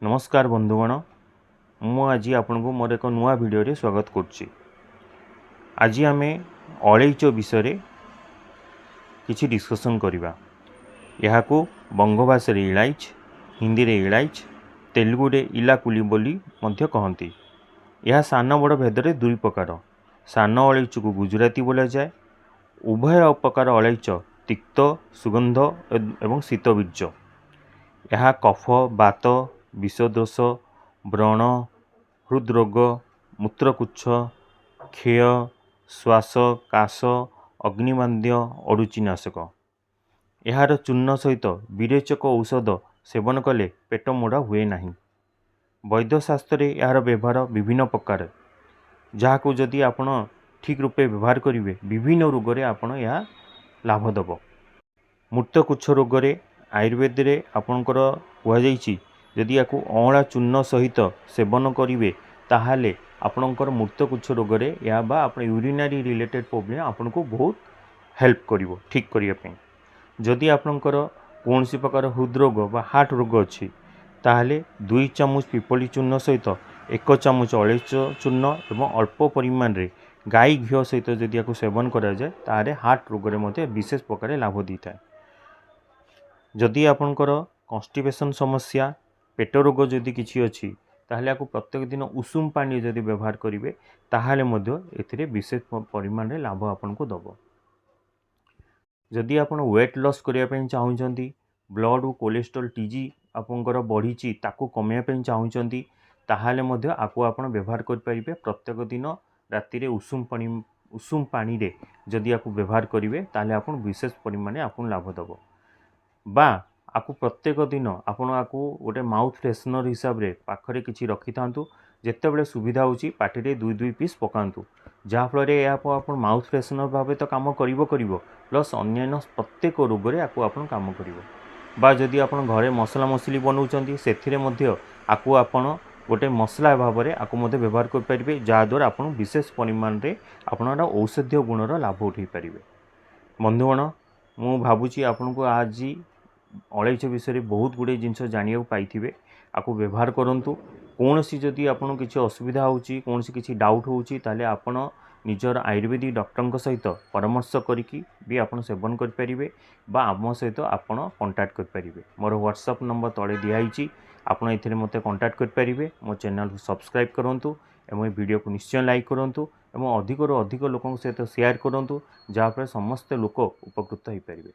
नमस्कार बंधुगण मु आज आपन को मोर एक नुआ वीडियो रे स्वागत करुच्ची। आज आम अलैच विषय किसी डिस्कसन करवा। यह बंगभाषा इलाइच, हिंदी रे इलाइच, तेलुगु रे इलाकुली बोली मध्य कहती। यह सान बड़ भेदरे दुई प्रकार। सान अलैच को गुजराती बोला जाए। उभय प्रकार अलैच तिक्त, सुगंध एवं शीतबीर्ज। यह कफ, बात, विषदोष, व्रण, हृदरोग, मूत्रकुच्छ, क्षय, श्वास, काश, अग्निमांद्य, अरुचिनाशक। यार चूर्ण सहित विरेचक औषध सेवन कले पेट मोड़ा हुए नहीं। वैद्यशास्त्र यार व्यवहार विभिन्न प्रकार, जहाँ जदि आपण ठीक रूपे व्यवहार करेंगे विभिन्न रोग में आपण यह लाभ दब। मूत्रकुच्छ रोग रे आयुर्वेद रे आपणकर कहुई जदि या अँला चूर्ण सहित सेवन करेंगे ताहले आपणकर मूत्रकुच्छ रोग रे या बा आपण यूरिनरी रिलेटेड प्रॉब्लम आपन को बहुत हेल्प करिवो ठीक करिया। जदि आपणकर कौन सी प्रकार हृदरोग बा हार्ट रोग अच्छी ताहले 2 चामच पिपली चूर्ण सहित 1 चामच अलैच चूर्ण एवं अल्प परिमाण रे गाई घी सहित जदि या सेवन करा जाए ताहले हार्ट रोग रे मते विशेष प्रकार लाभ दीता। जदि आपणकर कन्स्टिपेशन समस्या, पेट रोग जदि किछि अछि ताहले आपको प्रत्येक दिन उषुम पानी जदि व्यवहार करेंगे ताहले मध्य एथिरे विशेष परिमाण रे लाभ आपन को दब। जदि आपण वेट लॉस करिया पई चाहुचंती, ब्लड और कोलेस्ट्रॉल टीजी आपनकर बढ़ीची ताकू कमिया पई चाहुचंती ताहले मध्य आपको आपण व्यवहार कर परिबे। प्रत्येक दिन राति रे उषुम पानी रे जदि आपको व्यवहार करेंगे ताहले आपण विशेष परिमाण आपन लाभ दब। बा आपको प्रत्येक दिन आपण आपको गोटे माउथ फ्रेशनर हिसाब रे पाखरे किछि रखि थांतु। जेतेबेले सुविधा होची पाटिरे 2 पीस पकांतु, जहाँफल आपण माउथ फ्रेशनर भाव तो काम करिवो प्लस अन्य प्रत्येक रोग रे आपको काम करिवो। बा जदि आपण घरे मसला मसली बनाउचंती सेथिरे मध्य आपको आपण गोटे मसला भाव में आपको मध्य व्यवहार कर परिबे, जहाँद्वारा आपण विशेष परिमाण रे आपण औषधीय गुणर लाभ उठाई पारिबे। बंधुगण मु भावुची आपन को आज अलैच विषय बहुत गुड़े जिनस जानिया पाइथिबे। आपको व्यवहार करंतु। कौन सी जदि आपन किसी असुविधा होची, कौन सी किसी डाउट होची ताले आपन निजर आयुर्वेदिक डॉक्टर सहित परामर्श करिकी भी आपन सेवन कर परिबे बा आम सहित आपन कांटेक्ट कर परिबे। मोर व्हाट्सएप नंबर तळे दियाइची, आपन एथिरे मते कांटेक्ट कर परिबे। मो चैनल को सब्सक्राइब करंतु एवं वीडियो को निश्चय लाइक करंतु एवं अधिक रो अधिक लोकन सहित शेयर करंतु, जहाँ पर समस्त लोक उपकृत हो परिबे।